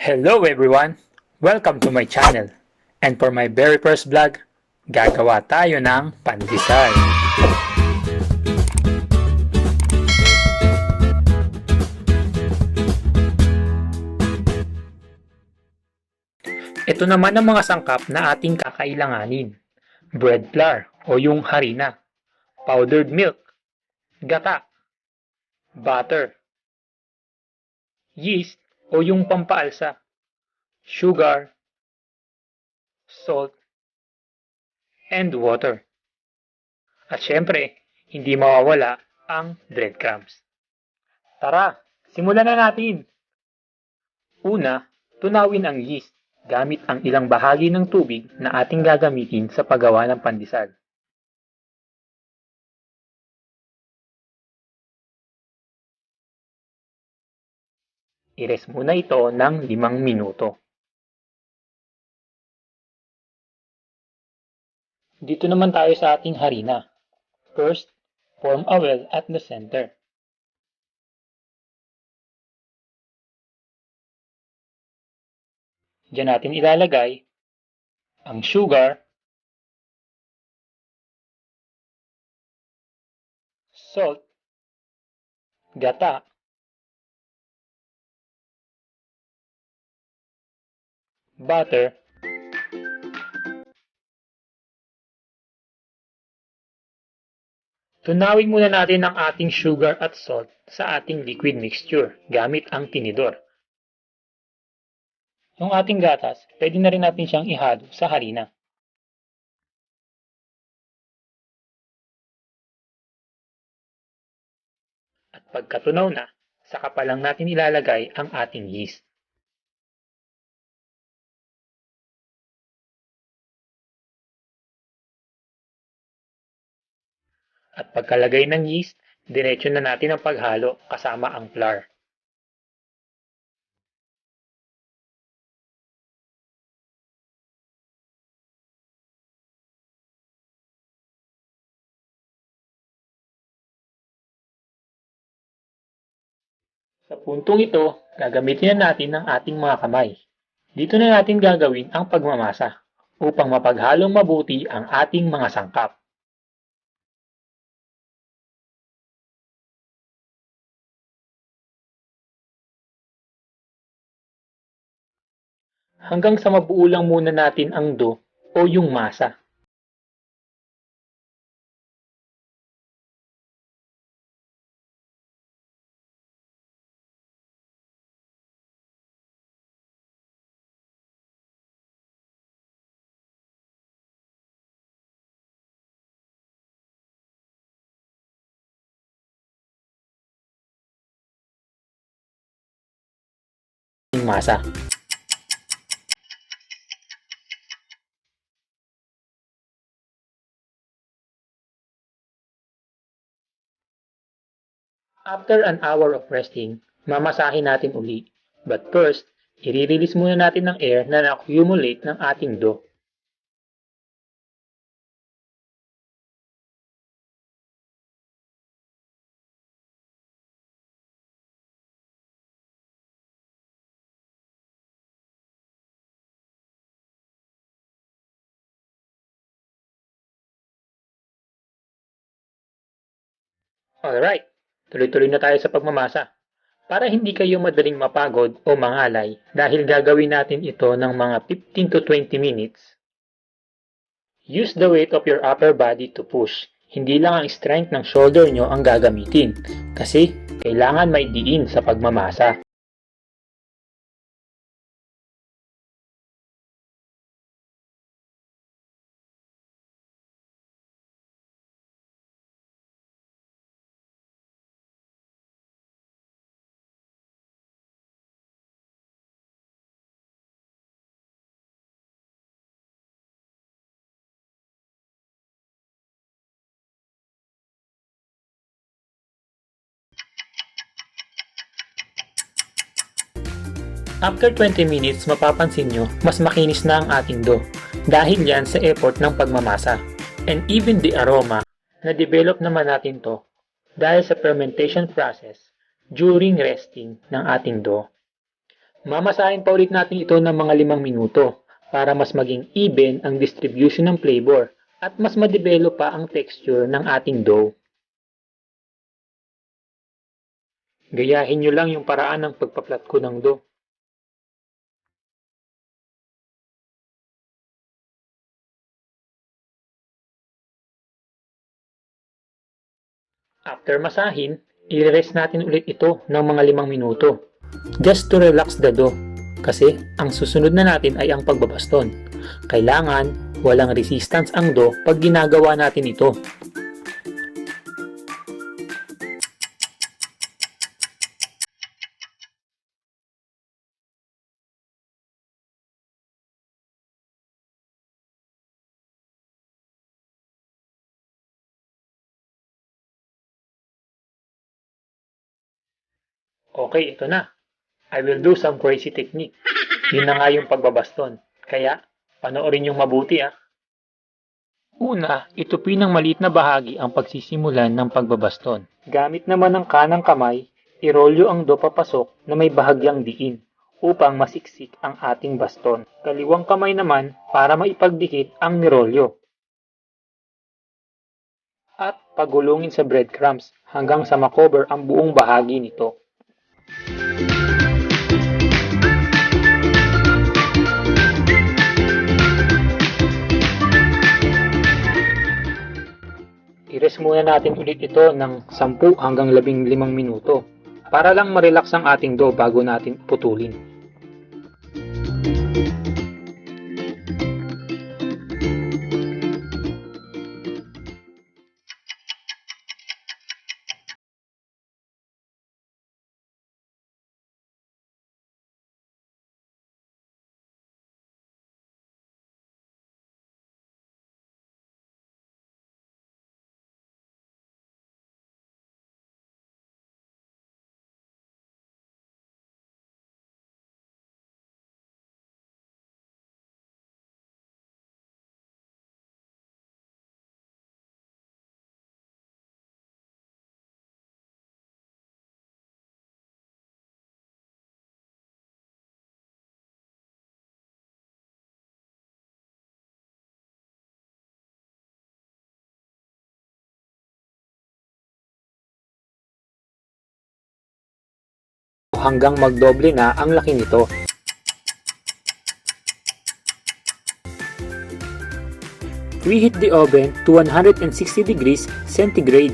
Hello everyone! Welcome to my channel. And for my very first vlog, gagawa tayo ng pandesal. Ito naman ang mga sangkap na ating kakailanganin. Bread flour o yung harina, powdered milk, gata, butter, yeast o yung pampaalsa, sugar, salt, and water. At syempre, hindi mawawala ang breadcrumbs. Tara, simulan na natin! Una, tunawin ang yeast gamit ang ilang bahagi ng tubig na ating gagamitin sa paggawa ng pandesal. I-rest muna ito ng 5 minuto. Dito naman tayo sa ating harina. First, form a well at the center. Diyan natin ilalagay ang sugar, salt, gata, butter, tunawin muna natin ang ating sugar at salt sa ating liquid mixture gamit ang tinidor. Yung ating gatas, pwede na rin natin siyang ihalo sa harina. At pagkatunaw na, saka pa lang natin ilalagay ang ating yeast. At pagkalagay ng yeast, diretso na natin ang paghalo kasama ang flour. Sa puntong ito, gagamitin na natin ang ating mga kamay. Dito na natin gagawin ang pagmamasa upang mapaghalong mabuti ang ating mga sangkap. Hanggang sa mabuo lang muna natin ang dough o yung masa. Masa. After an hour of resting, mamasahin natin uli. But first, i-release muna natin ng air na na-accumulate ng ating dough. Alright, tuloy-tuloy na tayo sa pagmamasa. Para hindi kayo madaling mapagod o mangalay dahil gagawin natin ito ng mga 15 to 20 minutes, use the weight of your upper body to push. Hindi lang ang strength ng shoulder nyo ang gagamitin kasi kailangan may diin sa pagmamasa. After 20 minutes, mapapansin nyo, mas makinis na ang ating dough dahil yan sa effort ng pagmamasa. And even the aroma, na-develop naman natin to dahil sa fermentation process during resting ng ating dough. Mamasahin pa ulit natin ito ng mga 5 minuto para mas maging even ang distribution ng flavor at mas ma-develop pa ang texture ng ating dough. Gayahin nyo lang yung paraan ng pagpa-flat ko ng dough. After masahin, i-rest natin ulit ito ng mga 5 minuto. Just to relax the dough. Kasi ang susunod na natin ay ang pagbabaston. Kailangan walang resistance ang dough pag ginagawa natin ito. Okay, ito na. I will do some crazy technique. Yun na nga yung pagbabaston. Kaya, panoorin yung mabuti ah. Una, itupin ng maliit na bahagi ang pagsisimulan ng pagbabaston. Gamit naman ng kanang kamay, irolyo ang dough papasok na may bahagyang diin upang masiksik ang ating baston. Kaliwang kamay naman para maipagdikit ang nirolyo. At pagulungin sa breadcrumbs hanggang sa makover ang buong bahagi nito. I-rest muna natin ulit ito ng 10 hanggang 15 minuto para lang ma-relax ang ating dough bago natin putulin. Hanggang magdoble na ang laki nito. Preheat the oven to 160 degrees centigrade.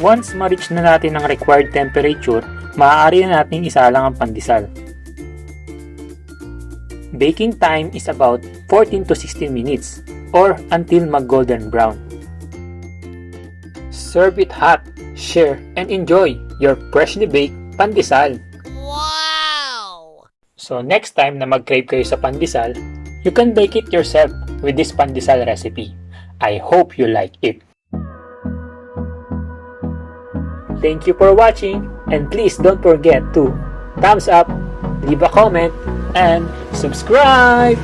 Once ma-reach na natin ang required temperature, maaari na natin isalang ang pandesal. Baking time is about 14 to 16 minutes or until mag-golden brown. Serve it hot, share, and enjoy your freshly baked pandesal. Wow! So next time na mag-crave kayo sa pandesal, you can bake it yourself with this pandesal recipe. I hope you like it. Thank you for watching, and please don't forget to thumbs up, leave a comment, and subscribe!